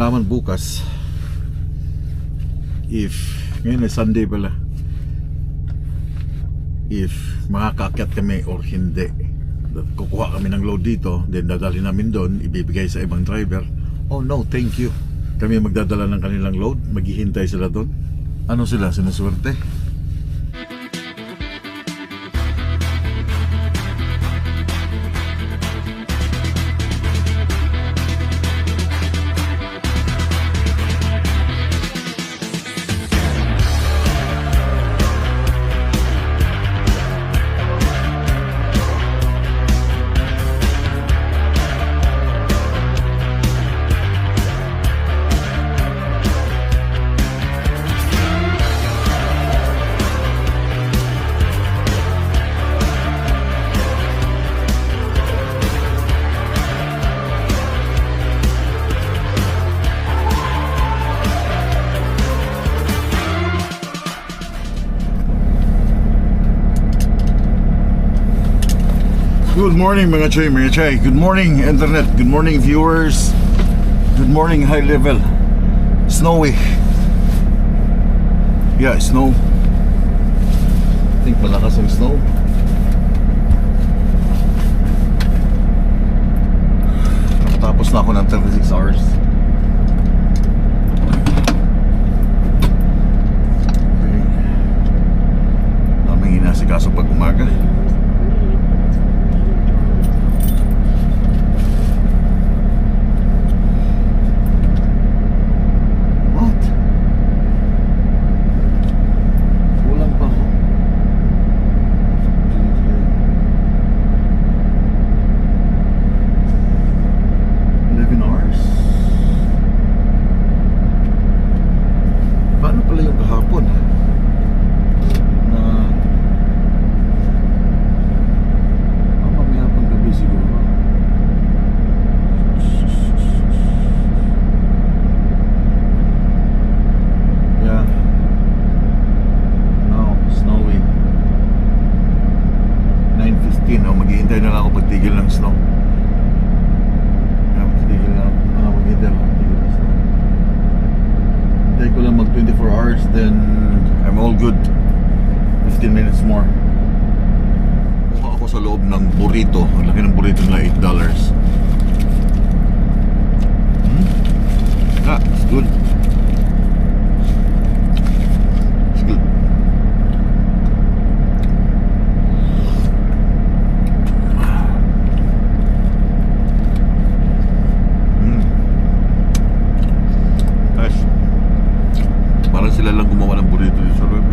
malaman bukas if, ngayon ay Sunday pala, if makakaakyat kami or hindi. Kukuha kami ng load dito, then dadalhin namin doon, ibibigay sa ibang driver. Oh no, thank you. Kami magdadala ng kanilang load, maghihintay sila doon. Ano sila, sinuswerte? Good morning mga chay. Good morning internet. Good morning viewers. Good morning high level. Snowy. Yeah, snow. I think malakas ang snow. Tapos na ako ng 36 hours. Okay. Daming inasikaso pag umaga. Maghihintay na lang ako pagtigil ng snow. Pagtigil na maghihintay ako pagtigil ng snow. Hintay ko lang mag 24 hours, then I'm all good. 15 minutes more. Kuha ako sa loob ng burrito. Ang laki ng burrito nila, $8. It's good. It's good. Sila lang gumawa ng burrito dito sa loob.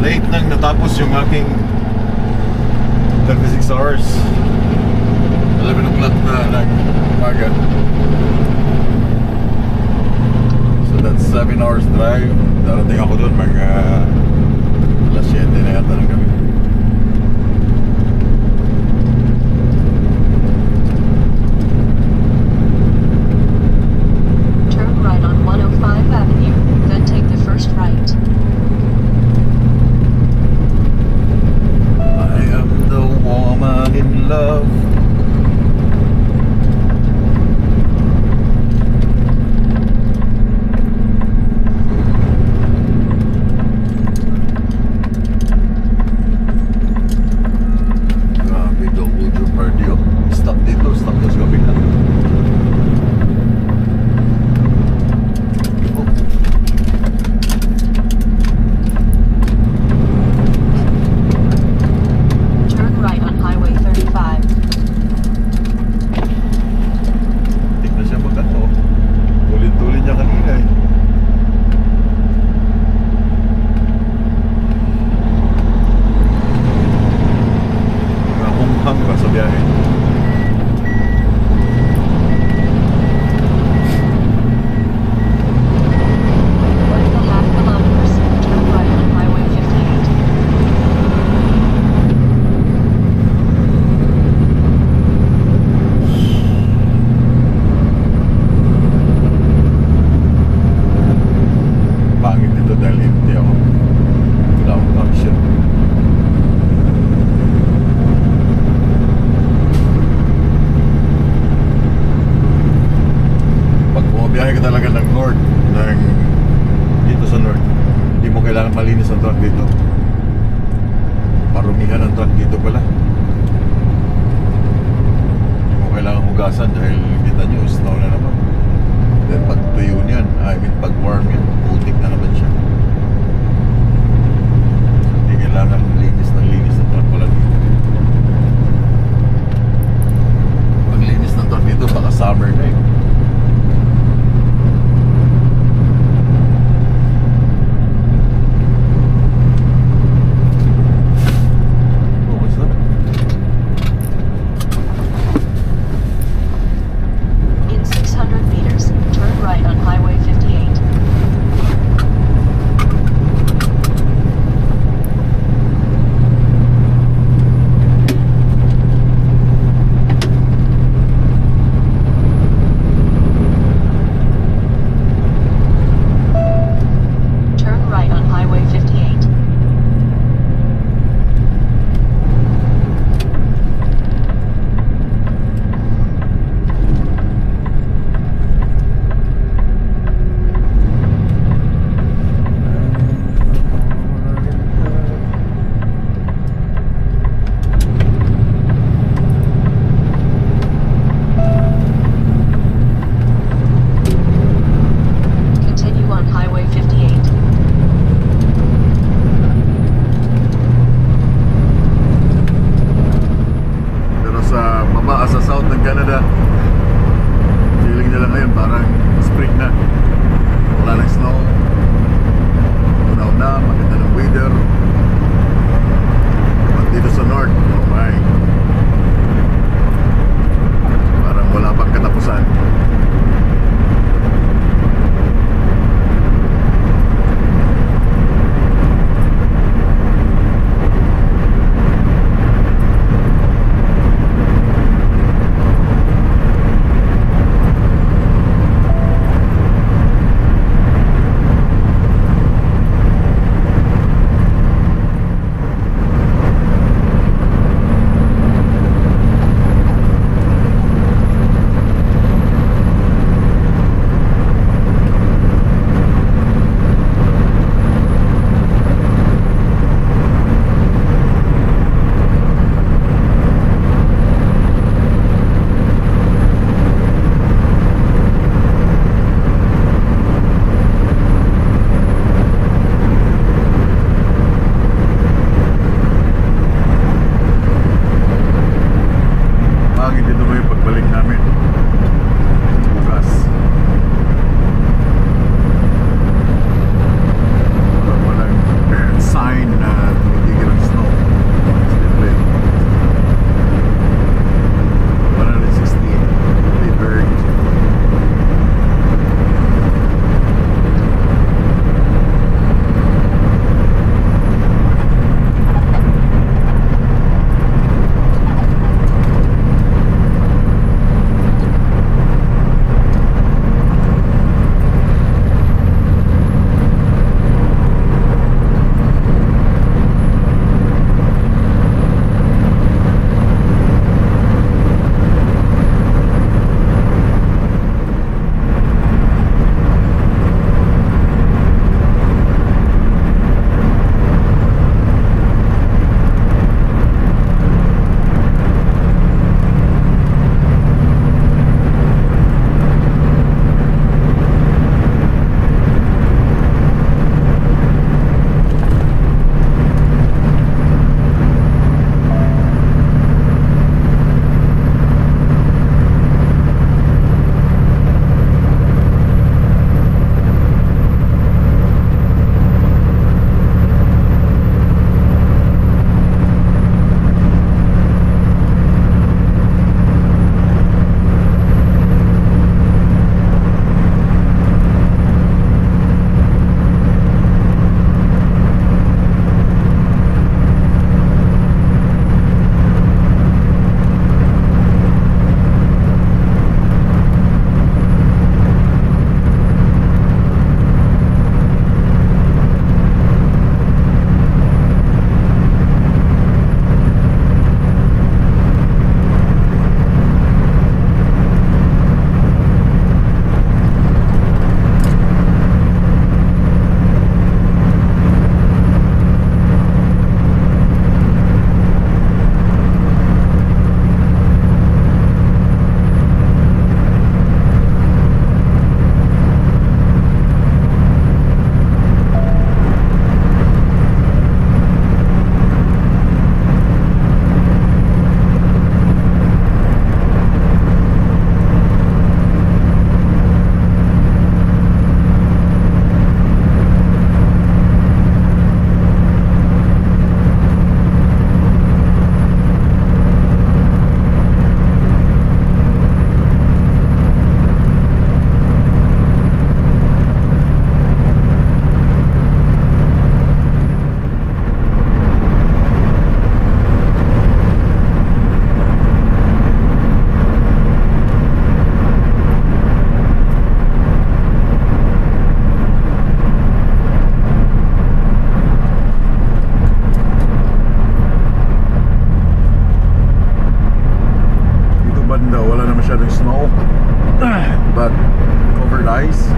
Late nang natapos yung aking 36 hours. 11 o'clock na umaga. That's 7 hours drive. Darating ako doon mga alas 7 na yata ng gabi. Turn right on 105 Avenue, then take the first right. I am the woman in love. talaga ng north, ng dito sa north. Hindi mo kailangan malinis ang truck dito. Parumihan ang truck dito pala. Hindi mo kailangan hugasan dahil kita nyo, snow na naman. Then pag tuyo niyan, pag warm yan, putik na naman siya. So, hindi kailangan linis ng truck pala dito. Pag linis ng truck dito, baka summer na eh. Oh, what's that? In 600 meters, turn right on Highway 58. Turn right on Highway 58. Continue on Highway 58. Pero sa baba, sa south ng Canada, feeling nila ngayon parang spring na. Wala nang snow. Unaw na, maganda ng weather. At dito sa north, oh my, parang wala pang katapusan. Pangit dito ba yung pagbalik namin bukas? Walang sign na tumitigil ang snow. Still 160 Limburg. masyadong snow but covered ice.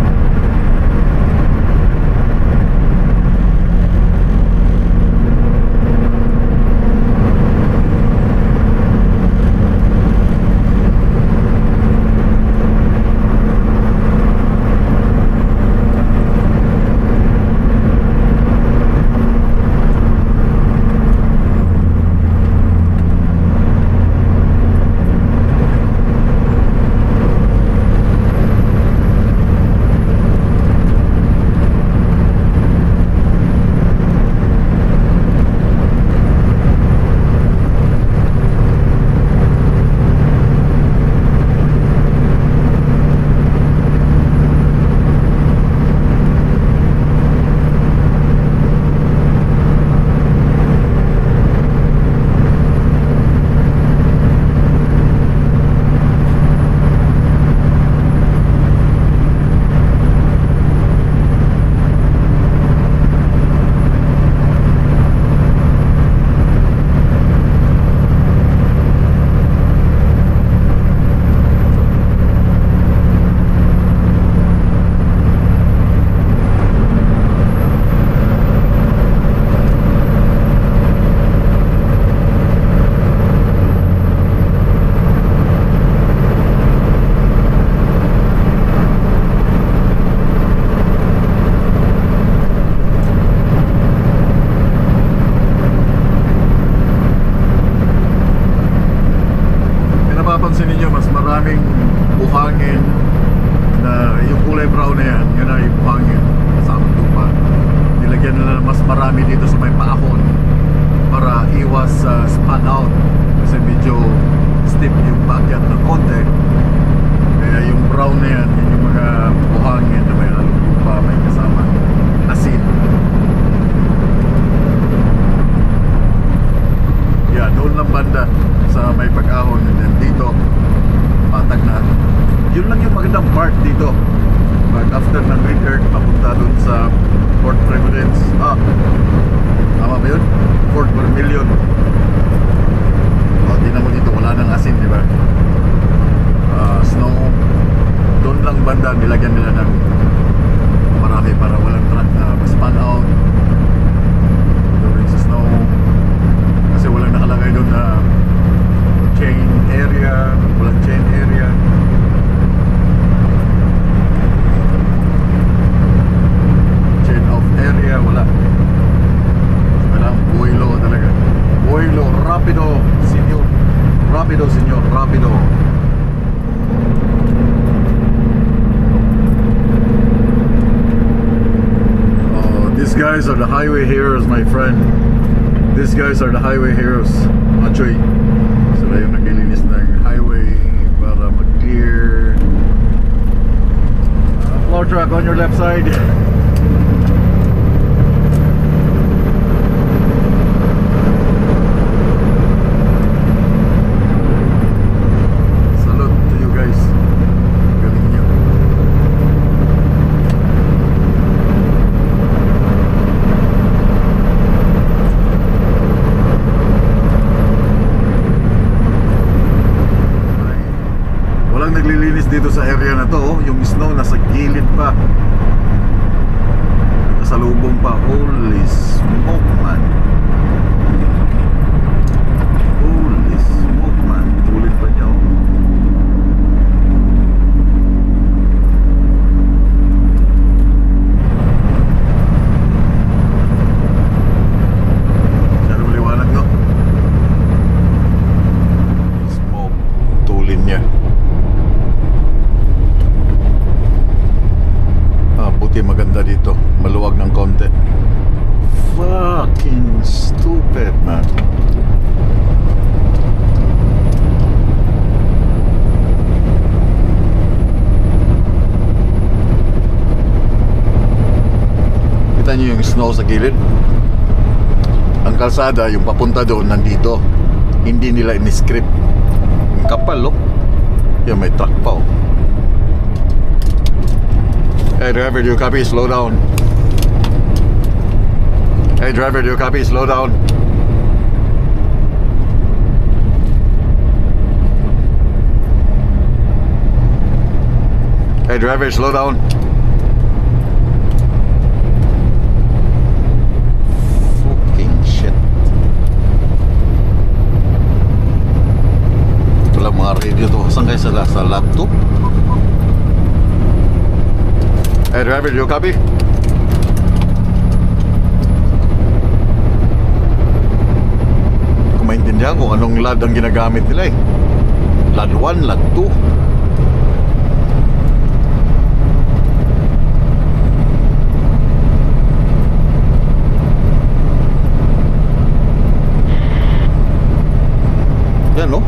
Napapansin niyo mas maraming buhangin na yung kulay brown na yan, yun ay buhangin sa lupa. Nilagyan nila mas marami dito sa may paahon para iwas span out kasi medyo steep yung paakyat ng konti. Kaya yung brown na yan, yun yung mga buhangin na may halong lupa, may kasama asin. Yeah, doon lang banda sa may pag-ahon, and then dito patag na. Yun lang yung magandang part dito. Pag after ng Red Earth, papunta doon sa Fort Providence. Tama ba yun? Fort Vermilion. Tingnan mo dito, wala nang asin, di ba? Snow. Doon lang banda, nilagyan nila ng marami para walang truck na span out during sa snow. Kasi walang nakalagay doon na chain area, walang chain area. Chain off area, wala. Walang buhilo talaga. Buhilo, rapido, senyor. Rapido, senyor, rapido. These guys are the highway heroes, my friend. These guys are the highway heroes. Machoy. Sila yung naglilinis ng highway para mag-clear. Floor truck on your left side. Salute to you guys. Galing nyo. Naglilinis dito sa area na to, oh. Yung snow nasa gilid pa, nakasalubong pa. Holy smoke, man. Holy smoke, man. Tulit pa niya, oh. Masyado maliwanag, no? Smoke, tulin niya. Buti maganda dito, maluwag ng konti. Fucking stupid, man. Kita niyo yung snow sa gilid. Ang kalsada, yung papunta doon, nandito. Hindi nila in-script. Ang kapal, oh. Yan, may truck pa, oh. Hey driver, do you copy? Slow down. Hey driver, do you copy? Slow down. Hey driver, slow down. Fucking shit. Wala mga radio to. Saan kayo sa laptop? Hey driver, you copy? Hindi ko maintindihan kung anong LAD ang ginagamit nila eh. LAD 1, LAD 2. Yan no?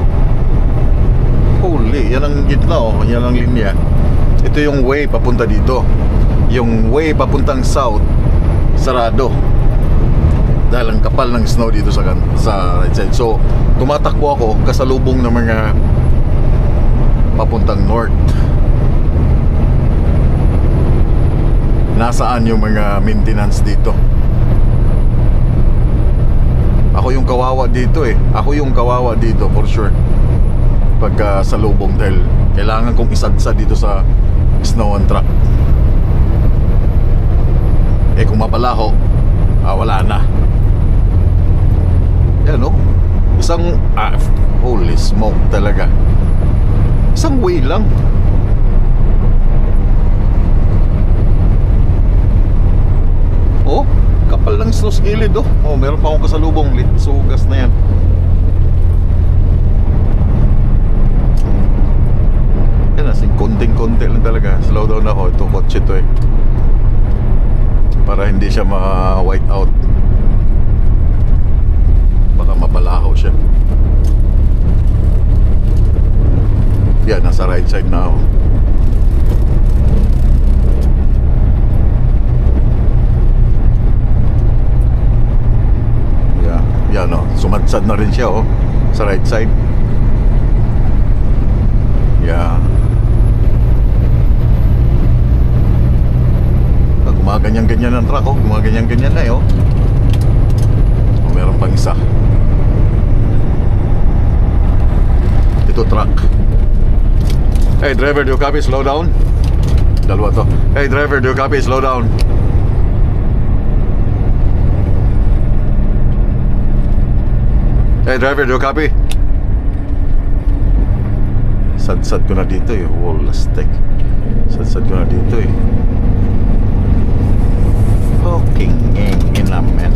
Holy, yan ang gitna oh. Yan ang linya. Ito yung way papunta dito. Yung way papuntang south, sarado. Dahil ang kapal ng snow dito sa right side. So, tumatakbo ako kasalubong ng mga papuntang north. Nasaan yung mga maintenance dito? Ako yung kawawa dito eh. Ako yung kawawa dito for sure. Pagka salubong dahil kailangan kong isadsa dito sa snow on track. Eh kung mapalaho, wala na. Yan no? Isang holy smoke talaga. Isang way lang. Oh, kapal ng snow sa gilid oh. Oh, meron pa akong kasalubong. Sugas na yan. Yan asing konting-konti lang talaga. Slow down ako. Ito kotse to eh. Para hindi siya ma-white out. Baka mapalaho siya. Yan, nasa right side na ako. Yeah, yan o. Sumadsad na rin siya oh. Sa right side. Yeah. Gumaganyan-ganyan ang truck oh. Gumaganyan-ganyan na eh oh. Oh, meron pang isa. Ito truck. Hey driver, do you copy? Slow down. Dalawa to. Hey driver, do you copy? Slow down. Hey driver, do you copy? Sad-sad ko na dito eh. Wall stick. Sad-sad ko na dito eh. Fucking ina man.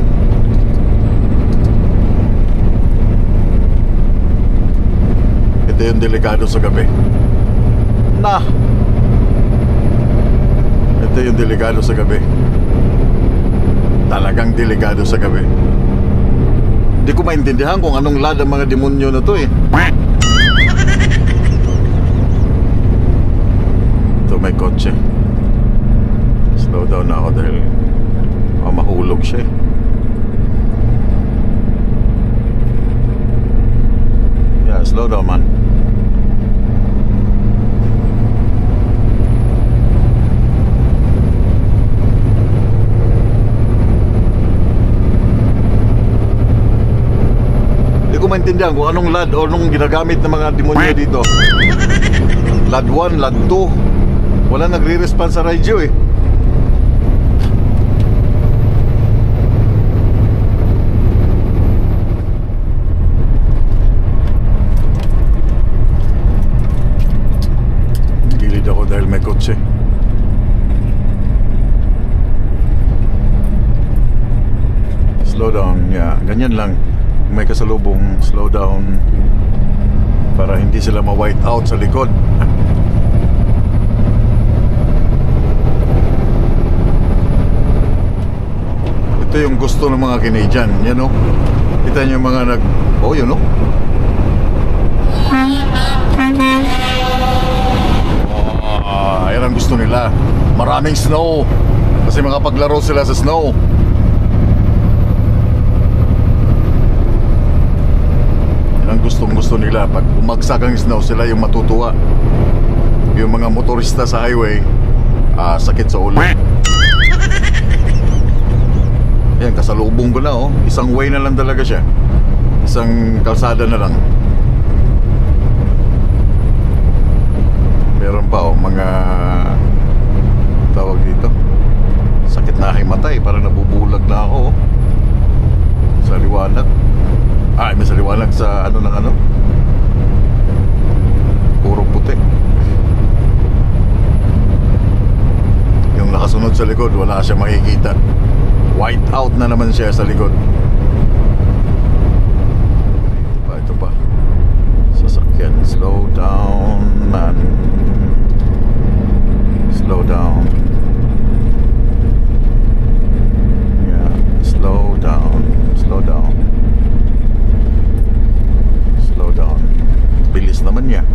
Ito yung delikado sa gabi. Na. Ito yung delikado sa gabi. Talagang delikado sa gabi. Hindi ko maintindihan kung anong LAD ang mga demonyo na to eh. Ito may kotse. Slow down na ako dahil mahulog siya eh. Yeah, slow down man. Hindi ko maintindihan kung anong LAD o anong ginagamit ng mga demonyo dito. LAD 1, LAD 2. Wala nagre-response sa radio eh. Dahil may kotse. Slow down, yeah. Ganyan lang. May kasalubong, slow down para hindi sila ma-white out sa likod. Ito yung gusto ng mga Canadian, you know? Kita nyo yung mga oh, you know? Yan ang gusto nila. Maraming snow. Kasi makapaglaro sila sa snow. Yan ang gustong-gusto nila. Pag bumagsak ang snow, sila yung matutuwa. Yung mga motorista sa highway, sakit sa ulo. Yan, kasalubong ko na oh. Isang way na lang talaga siya. Isang kalsada na lang. Meron pa oh, mga nahimatay, parang nabubulag na ako oh. Sa liwanag. Ay, may sa liwanag sa ano ng ano. Puro puti. Yung nakasunod sa likod, wala siya makikita. White out na naman siya sa likod. Ito pa. Sasakyan. Slow down, man. Slow down. Yeah, slow down. Slow down. Slow down. Bilis naman niya.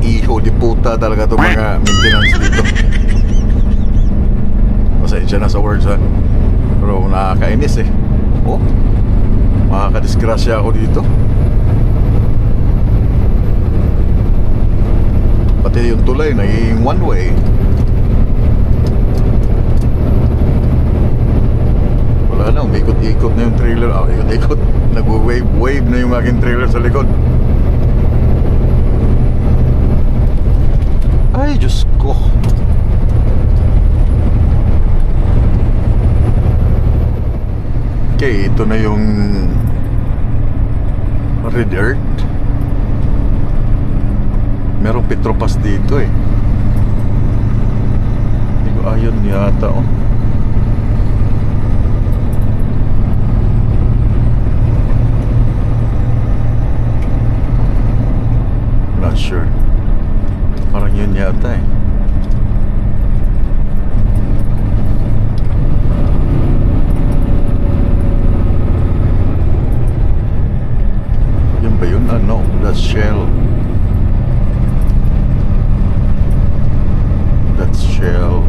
Iho di puta talaga itong mga maintenance dito. Pasensya na sa words ha. Pero nakakainis eh. Oh, makakadisgrasya ako dito. Pati yung tulay naging one way. Wala na, umikot-ikot na yung trailer. Ikot-ikot. Nag-wave na yung aking trailer sa likod. Ay, Diyos ko. Okay, ito na yung Red Earth. Merong Petropas dito eh. Hindi ko ayun yata oh. Not sure. Parang yun yata eh. Yun ba yun? No, that's Shell. That's Shell.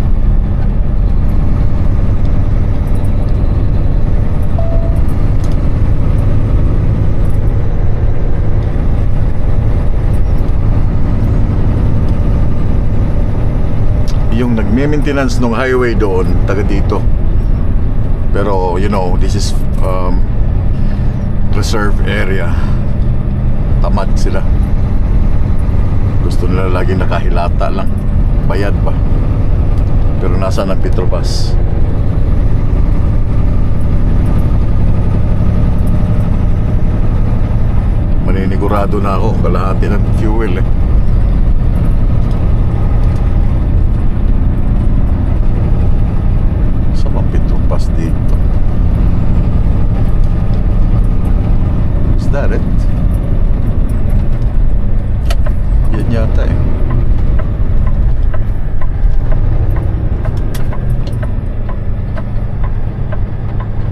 Yung nagme-maintenance ng highway doon, taga dito. Pero you know, this is reserve area. Tamad sila. Gusto nila lagi nakahilata lang. Bayad pa. Pero nasaan ang Petrobras? Maninigurado na ako, kalahati ng fuel eh. Petropas dito. Is that it? Yan yata eh.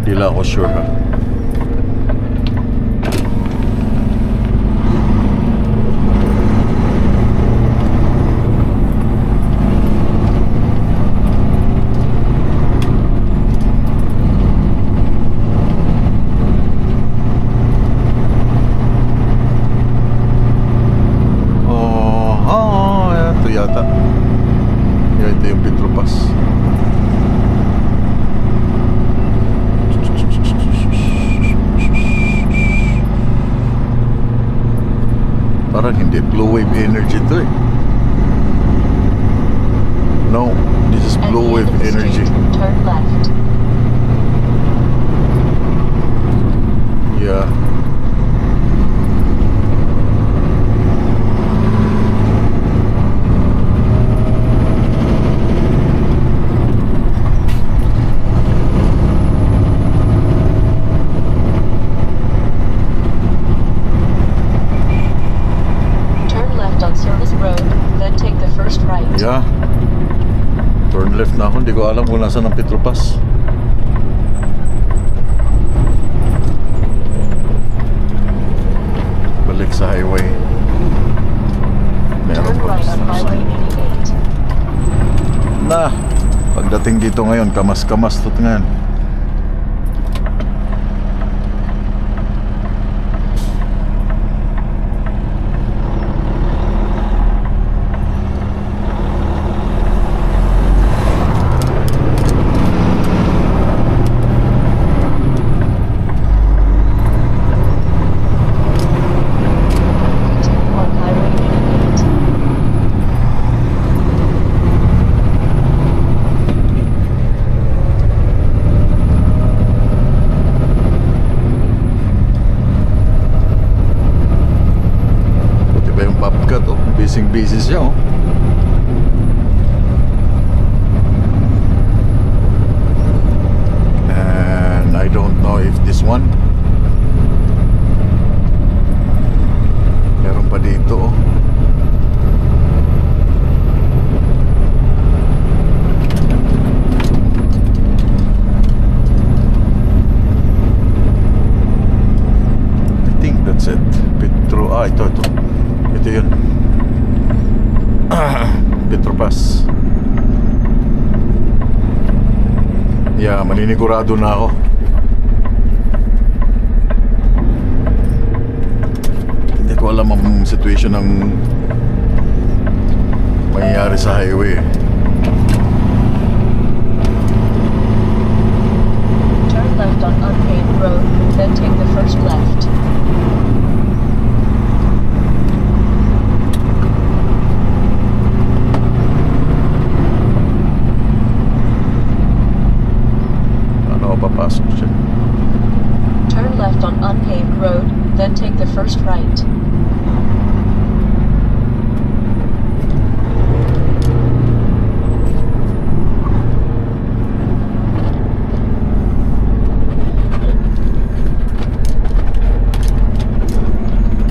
Di lang ako sure ha. Yata. Yeah, ito yung Petropas. Parang hindi blue wave energy to eh. No, this is blue wave energy. Turn left. Yeah. Yeah. Turn left na ako. Hindi ko alam kung nasaan ang Petropas. Balik sa highway. Meron Turn pa right on Highway 88. na. Pagdating dito ngayon, kamas-kamas tot ngayon. busy siya, oh. And I don't know if this one. Meron pa dito, oh. I think that's it. Petro, ito. Ito yun. Petropas. Yeah, maninigurado na ako. Hindi ko alam ang situation ng mangyayari sa highway. Turn left on unpaved road, then take the first left. Ano papasok siya? Turn left on unpaved road, then take the first right.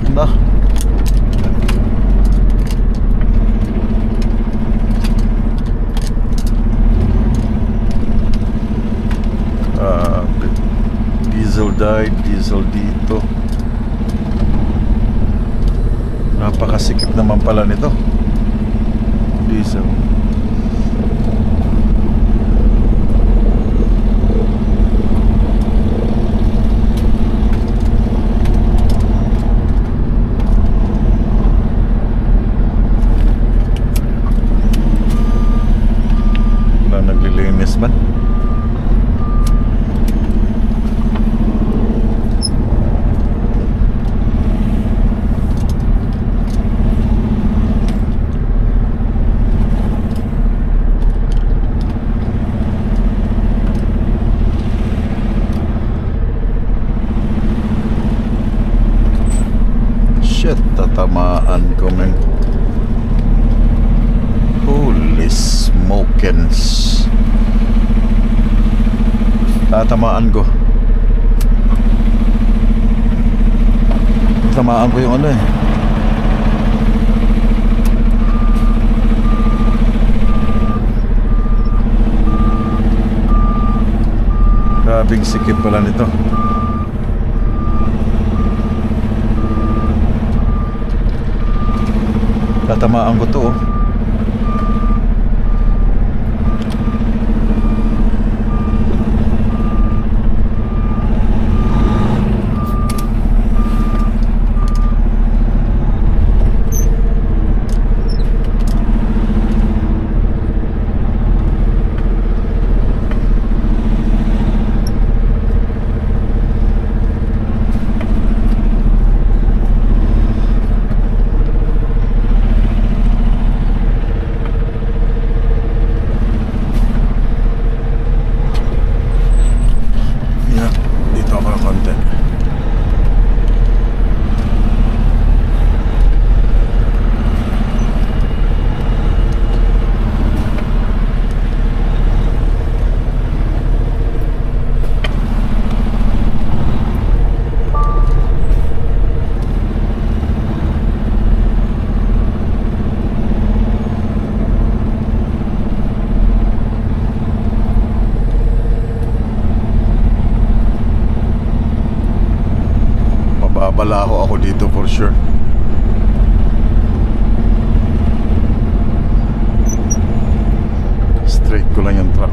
Na. Diesel died, diesel dito. Napakasikip naman pala nito. Diesel. Na naglilinis man. Shit, tatamaan ko, man. Holy smokens. Tatamaan ko. Tamaan ko yung ano eh. Grabing sikip pala nito. Tatamaan ko to, oh. Babalaho ako dito for sure. Straight ko lang yung truck.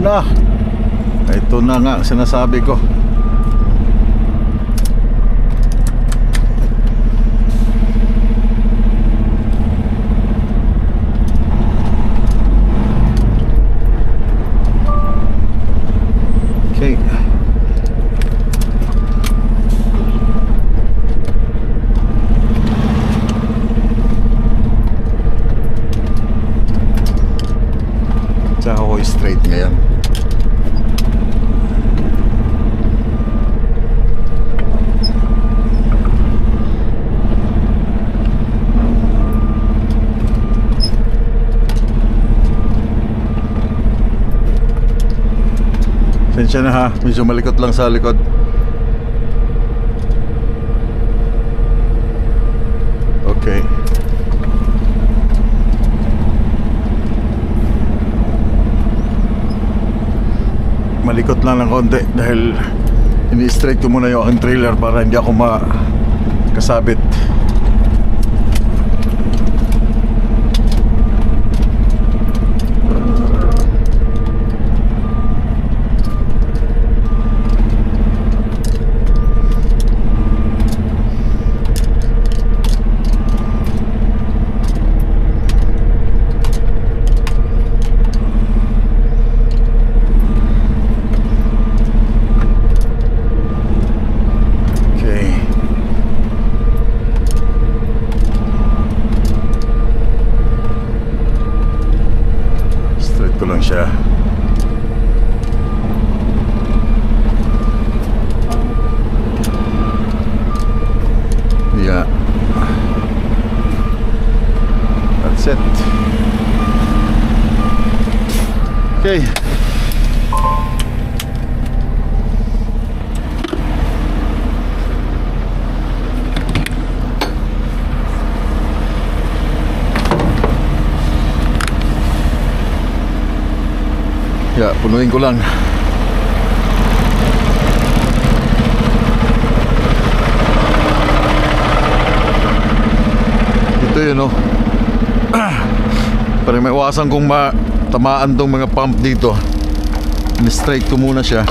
Na! Ito na nga sinasabi ko. Okay. Tsaka ako straight ngayon. Pasensya na ha, medyo malikot lang sa likod. Okay. Malikot lang ng konti dahil ini-straight ko muna yung aking trailer para hindi ako makasabit. Siya. Yeah. That's it. Okay. Yeah, punuin ko lang. Ito yun, no? Para may iwasan kong matamaan tong mga pump dito. Ni-straight ko muna siya.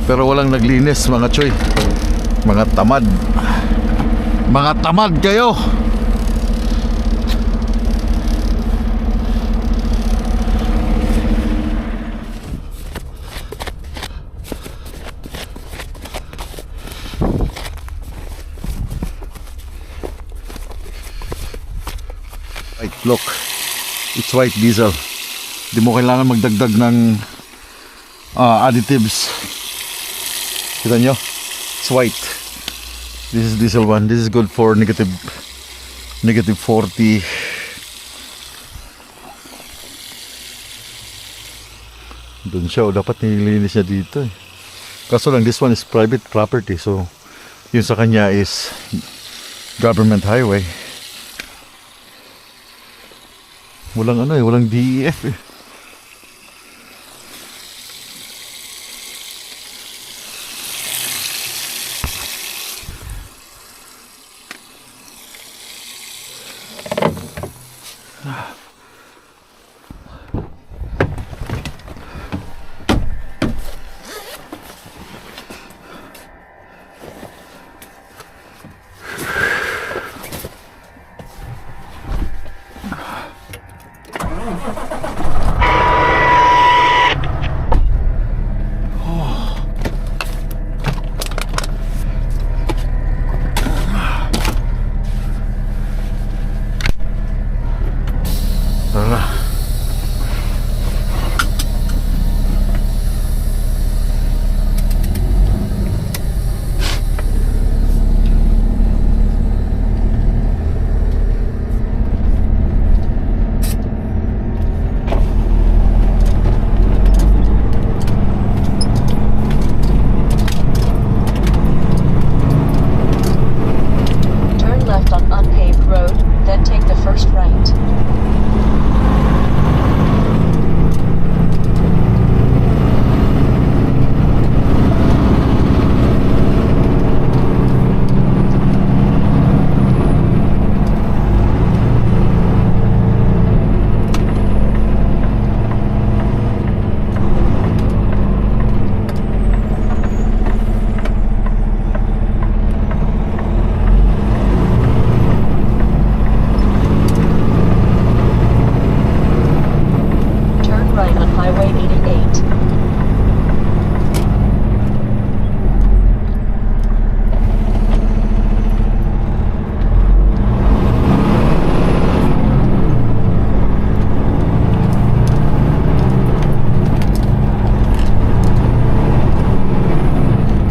Pero walang naglinis, mga choy. Mga tamad. Mga tamad kayo! Look, it's white diesel. Di mo kailangan magdagdag ng additives. Kita nyo? It's white. This is diesel one. This is good for negative 40. Doon siya, dapat nililinis niya dito eh. Kaso lang, this one is private property. So, yun sa kanya is government highway. Walang ano eh, walang DEF eh.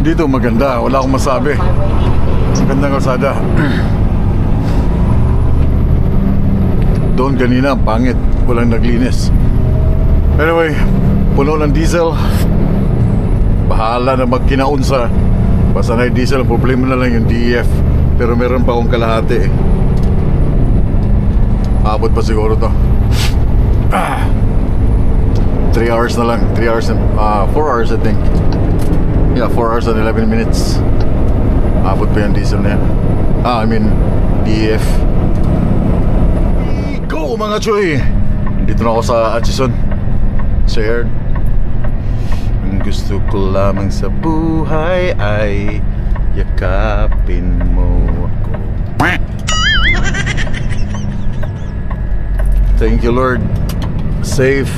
Dito maganda, wala akong masabi. Magandang kalsada. Doon kanina, pangit, walang naglinis. Anyway, puno ng diesel. Bahala na magkinaunsa. Basta na yung diesel, ang problema na lang yung DEF. Pero meron pa akong kalahati eh. Abot pa siguro to. 3 hours na lang. 3 hours and 4 hours I think. Yeah, 4 hours and 11 minutes. Abot pa yung diesel na yan. I mean DEF. Go mga choy! Dito na ako sa Atchison. Shared. Ang gusto ko lamang sa buhay ay yakapin mo ako. Thank you Lord. Safe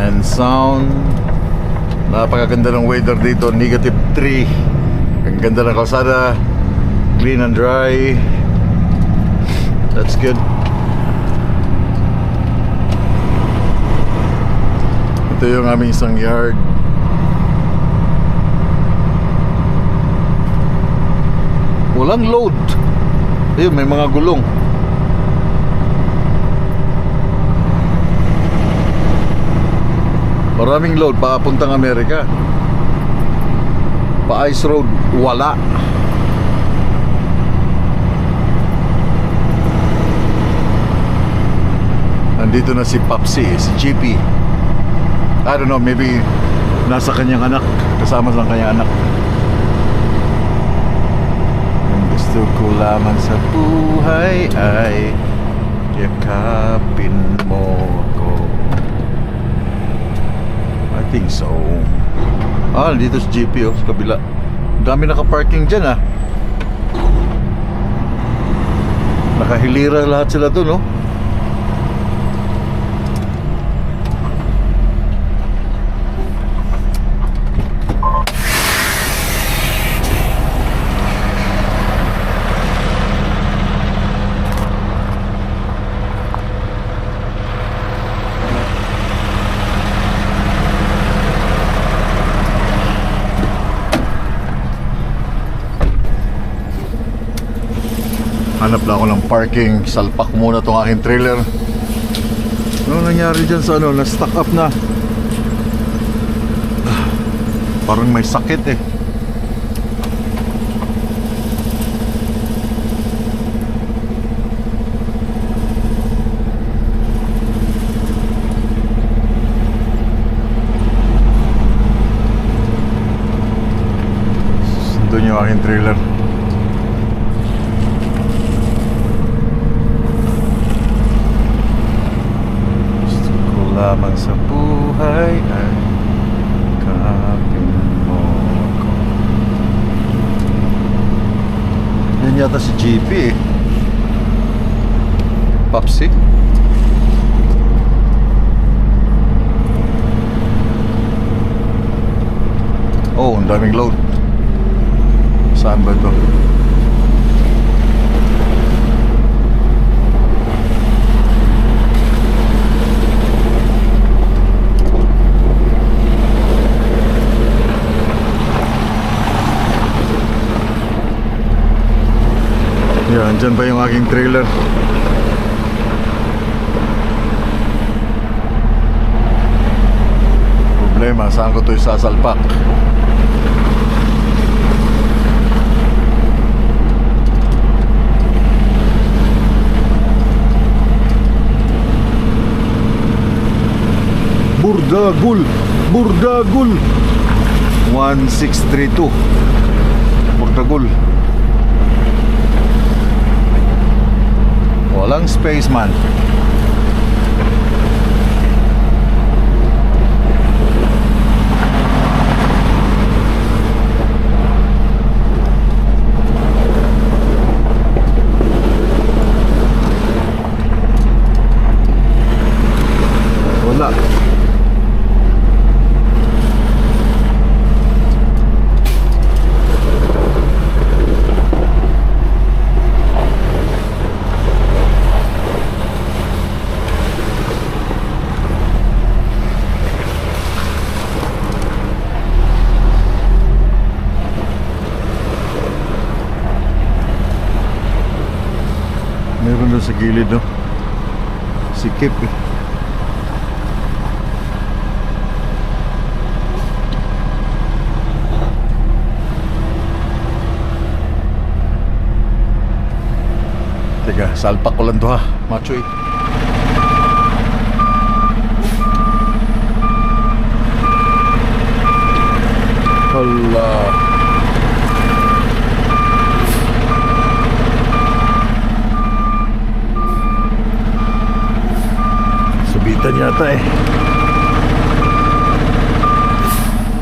and sound. Napakaganda ng weather dito. -3. Ang ganda ng kalsada. Clean and dry. That's good. Ito yung aming isang yard. Walang load. Ayun, may mga gulong. Maraming load papuntang Amerika. Pa ice road, wala. Nandito na si Papsi, si GP. I don't know, maybe nasa kanyang anak, kasama sa kanyang anak. Ang gusto ko lamang sa buhay ay yakapin mo ako. I think so. Dito si GP sa kabila. Dami naka-parking dyan Nakahilira lahat sila doon Hanap lang ako ng parking. Salpak muna itong aking trailer. Ano nangyari dyan sa na-stuck up na? Parang may sakit eh. Doon yung aking trailer. Lamang sa buhay ay kapin mo ako. Yan yata si GP eh. Papsi. Oh, ang daming load. Saan ba ito? Yan, dyan ba yung aking trailer? Problema, saan ko ito isasalpak? Burdagul! Burdagul! 1632 Burdagul. Walang space man. Wala. Meron doon sa gilid, no? Sikip eh. Salpak ko lang to ha, machoy. Hala. Subitan yata eh.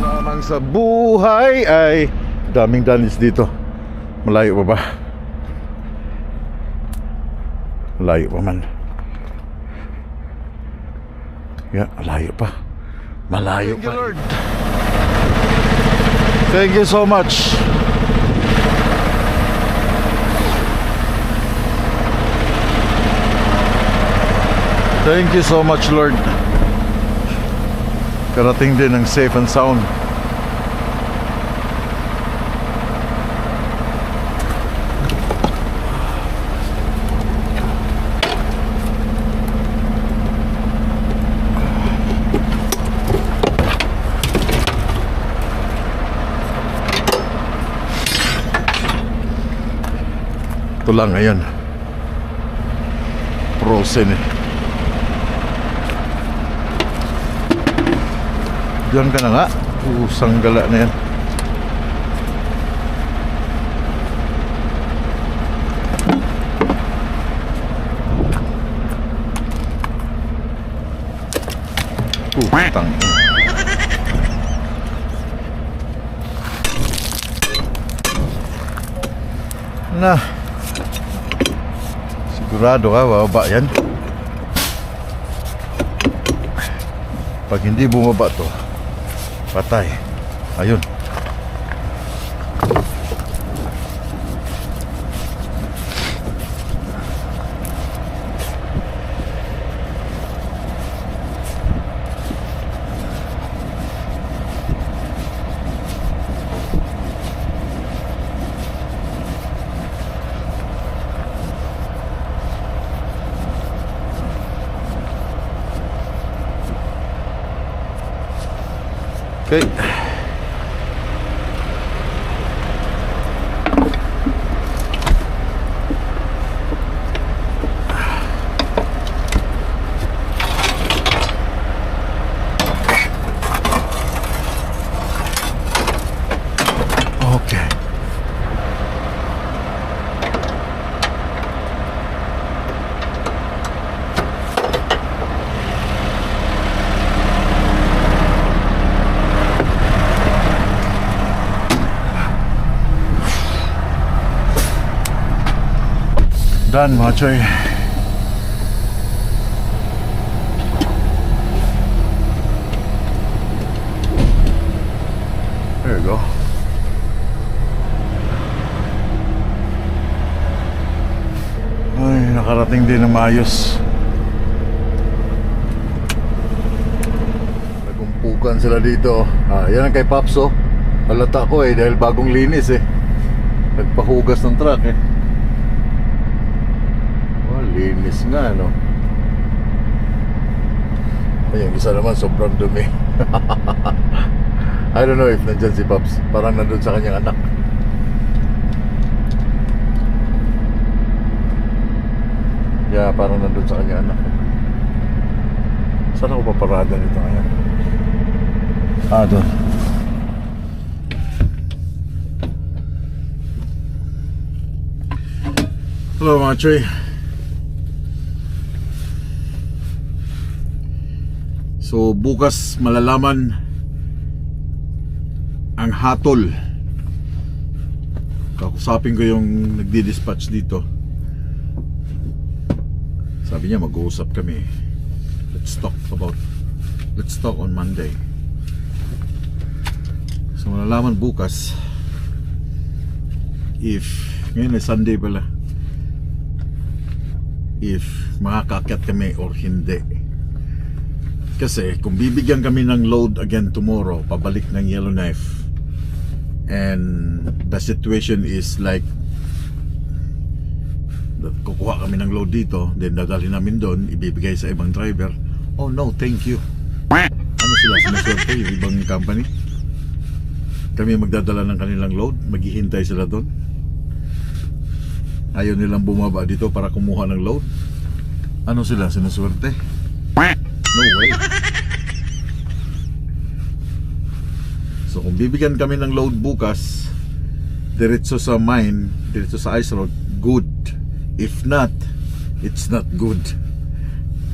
Lamang sa buhay ay daming danis dito. Malayo pa ba? Malayo pa man. Yeah, malayo pa. Malayo pa. Lord. Thank you so much. Thank you so much, Lord. Karating din ng safe and sound. Ito lang ngayon. Frozen eh. Diyan ka na nga. Usang gala na yan. Tang. Na. Sigurado ka, bababa yan. Pag hindi bumaba to, patay. Ayun. Okay. Okay. Done, mga choy. There you go. Ay, nakarating din ng maayos. Nagumpukan sila dito. Yan ang kay Paps, oh. Halata ko eh, dahil bagong linis eh. Nagpahugas ng truck eh. Linis nga, no? Ay, yung isa naman sobrang dumi. I don't know if nandyan si Pops. Parang nandun sa kanyang anak. Yeah, parang nandun sa kanyang anak. Saan ako paparada nito ngayon? Doon. Hello, mga choy. So bukas malalaman ang hatol. Kakusapin ko yung nagdi-dispatch dito. Sabi niya mag-uusap kami. Let's talk on Monday. So malalaman bukas if ngayon ay Sunday pala, if makakaakyat kami or hindi. Kasi kung bibigyan kami ng load again tomorrow, pabalik ng Yellowknife, and the situation is like kukuha kami ng load dito, then dadalhin namin doon, ibibigay sa ibang driver. Oh no, thank you. Ano sila, sinaswerte yung ibang company? Kami magdadala ng kanilang load, maghihintay sila doon. Ayaw nilang bumaba dito para kumuha ng load. Ano sila? Sinuswerte? No way. So kung bibigyan kami ng load bukas, diretso sa mine, diretso sa ice road, good. If not, it's not good.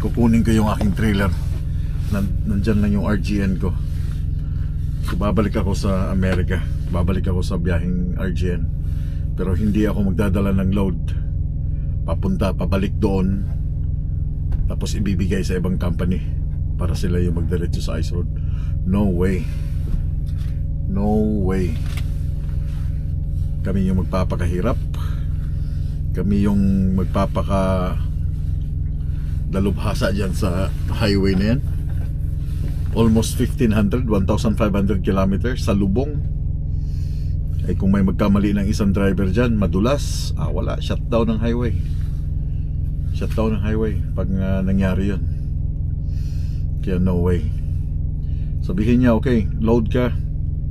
Kukunin ko yung aking trailer. Nandyan lang yung RGN ko. So babalik ako sa Amerika. Babalik ako sa biyaheng RGN. Pero hindi ako magdadala ng load papunta, pabalik doon, tapos ibibigay sa ibang company para sila yung magdiretso sa ice road. No way. No way. Kami yung magpapakahirap. Kami yung magpapaka dalubhasa dyan sa highway na yan. Almost 1,500 kilometers sa lubong. Ay kung may magkamali ng isang driver dyan, madulas, wala, shutdown ng highway. Shutdown ng highway pag nangyari yun. Kaya no way. Sabihin niya, okay, load ka,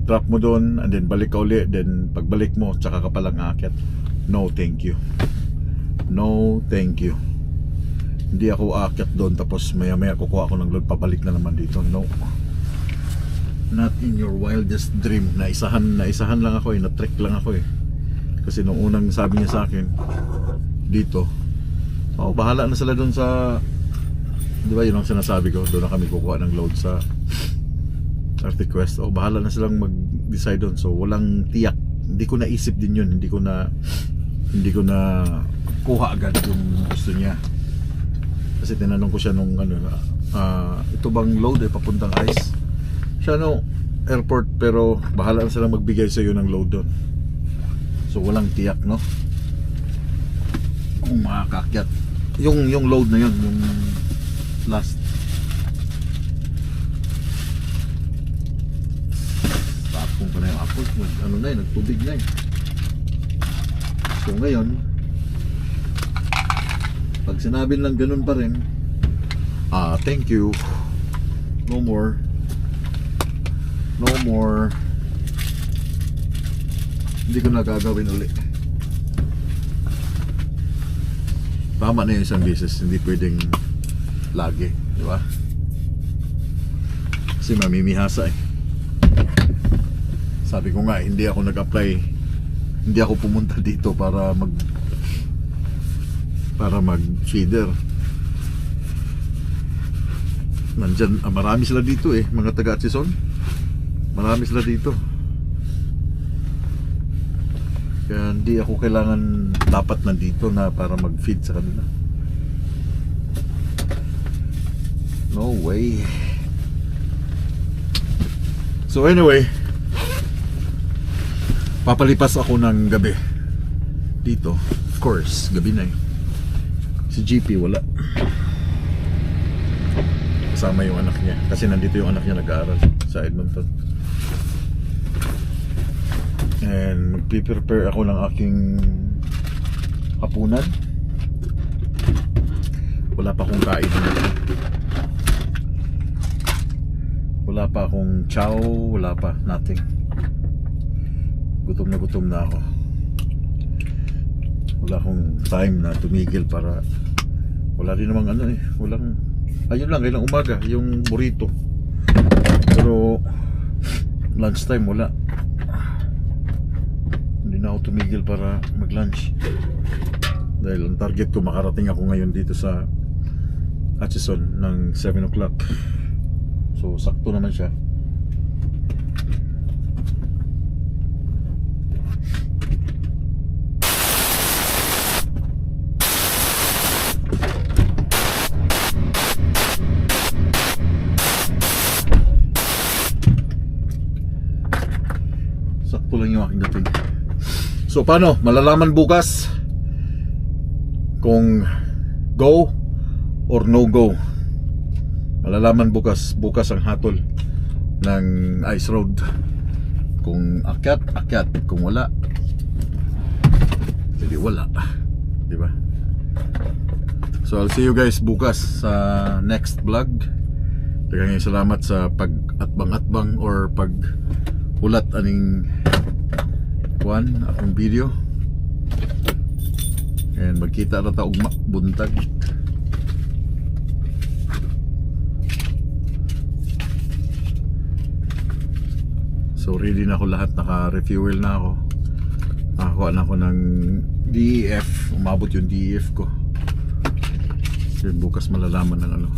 drop mo doon, and then balik ka uli, then pagbalik mo, tsaka ka palang aakyat. No thank you. No thank you. Hindi ako aakyat doon tapos maya maya kukuha ako ng load, pabalik na naman dito. No. Not in your wildest dream. Naisahan lang ako na-trick lang ako Kasi nung unang sabi niya sa akin dito, bahala na sila doon sa, di ba yun ang sinasabi ko, doon na kami kukuha ng load sa Arctic West. Bahala na silang mag-decide doon. So walang tiyak. Hindi ko naisip din yun. Hindi ko na kuha agad yung gusto niya. Kasi tinanong ko siya nung ito bang load papuntang ice? Siya airport, pero bahala na silang magbigay sa iyo ng load doon. So walang tiyak, no? Kung makakakyat yung load na yun, yung last. Tapong pa na yung apple, nagtubig na So ngayon, pag sinabi lang ganun pa rin, thank you, no more, no more, hindi ko na gagawin ulit. Tama na yung isang beses, hindi pwedeng lagi, di ba? Kasi mamimihasa Sabi ko nga, hindi ako nag-apply, hindi ako pumunta dito para mag-feeder. Nandyan, marami sila dito mga taga Atchison. Marami sila dito. Kaya hindi ako kailangan dapat nandito na para mag-feed sa kanila. No way. So anyway, papalipas ako ng gabi dito. Of course, gabi na Si GP wala. Kasama yung anak niya. Kasi nandito yung anak niya nag-aaral sa Edmonton. And magpiprepare ako ng aking hapunan. Wala pa akong kain. Wala pa akong chow. Wala pa, nothing. Gutom na ako. Wala akong time na tumigil para, wala rin namang walang, ayun lang, kailang umaga yung burrito, pero lunchtime wala. Hindi na ako tumigil para mag lunch dahil ang target ko makarating ako ngayon dito sa Atchison ng 7 o'clock. So sakto naman siya. Sakto lang yung aking dating. So paano? Malalaman bukas kung go or no go. Malalaman bukas ang hatol ng ice road. Kung akyat, kung wala, hindi wala, di ba? So I'll see you guys bukas sa next vlog. Daghang salamat sa pag-atbang-atbang or pag-ulat aning akong video. And magkita na ta ugma buntag. So ready na ako lahat, naka-refuel na ako. Nakakuha na ako ng DEF, umabot yung DEF ko. So bukas malalaman ng ano,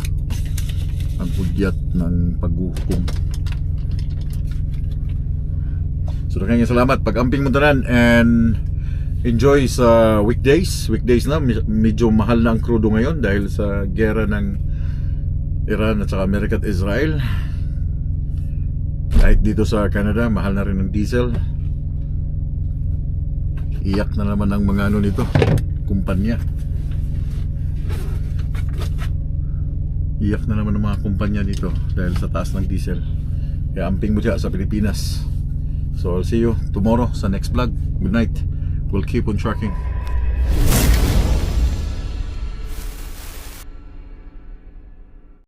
ang pudyat ng paghukom. So kaya salamat, pag-amping mo tanan, and enjoy sa weekdays na, medyo mahal na ang crudo ngayon dahil sa gera ng Iran at saka Amerika at Israel. Kahit dito sa Canada, mahal na rin ang diesel. Iyak na naman ang mga ano nito, kumpanya. Iyak na naman ang mga kumpanya dito dahil sa taas ng diesel. Kaya amping mo siya sa Pilipinas. So I'll see you tomorrow sa next vlog. Good night. We'll keep on tracking.